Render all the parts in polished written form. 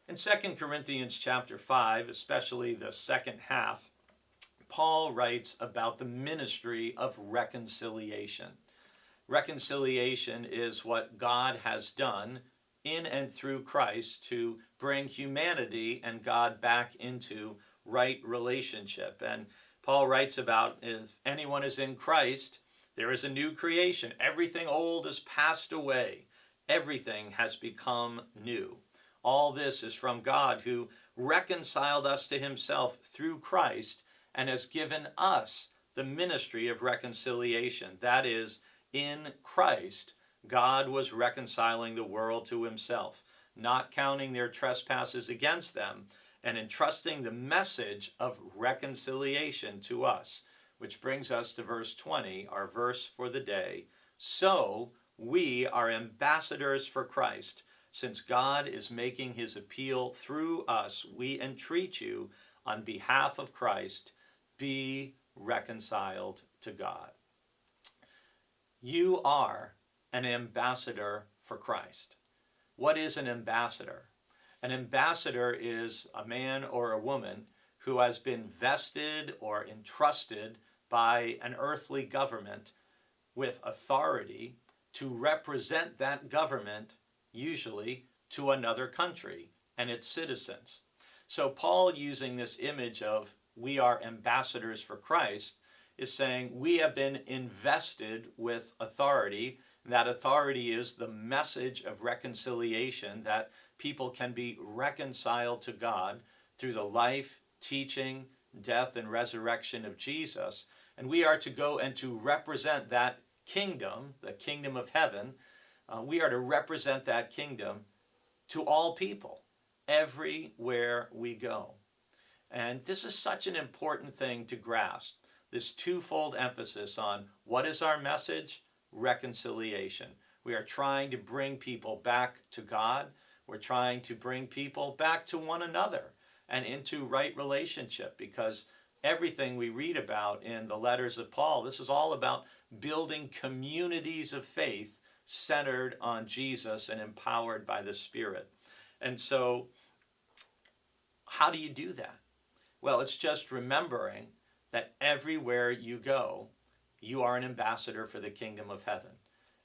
In 2 Corinthians chapter 5, especially the second half, Paul writes about the ministry of reconciliation. Reconciliation is what God has done in and through Christ to bring humanity and God back into right relationship. And Paul writes about if anyone is in Christ, there is a new creation. Everything old is passed away. Everything has become new. All this is from God who reconciled us to himself through Christ and has given us the ministry of reconciliation. That is, in Christ, God was reconciling the world to himself, not counting their trespasses against them, and entrusting the message of reconciliation to us. Which brings us to verse 20, our verse for the day. So we are ambassadors for Christ. Since God is making his appeal through us, we entreat you on behalf of Christ, be reconciled to God. You are an ambassador for Christ. What is an ambassador? An ambassador is a man or a woman who has been vested or entrusted by an earthly government with authority to represent that government, usually to another country and its citizens. So Paul, using this image of we are ambassadors for Christ, is saying we have been invested with authority. That authority is the message of reconciliation, that people can be reconciled to God through the life, teaching, death, and resurrection of Jesus. And we are to go and to represent that kingdom, the kingdom of heaven. We are to represent that kingdom to all people, everywhere we go. And this is such an important thing to grasp, this twofold emphasis on what is our message? Reconciliation. We are trying to bring people back to God. We're trying to bring people back to one another and into right relationship, because everything we read about in the letters of Paul, this is all about building communities of faith centered on Jesus and empowered by the Spirit. And so, how do you do that? Well, it's just remembering that everywhere you go, you are an ambassador for the kingdom of heaven.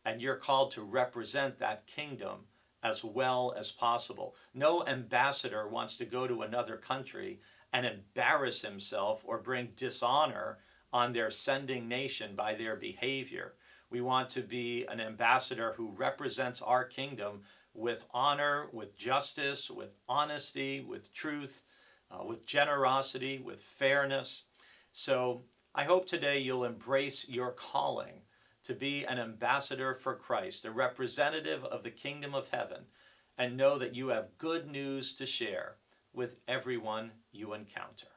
And you're called to represent that kingdom as well as possible. No ambassador wants to go to another country and embarrass himself or bring dishonor on their sending nation by their behavior. We want to be an ambassador who represents our kingdom with honor, with justice, with honesty, with truth, with generosity, with fairness. So I hope today you'll embrace your calling to be an ambassador for Christ, a representative of the kingdom of heaven, and know that you have good news to share with everyone you encounter.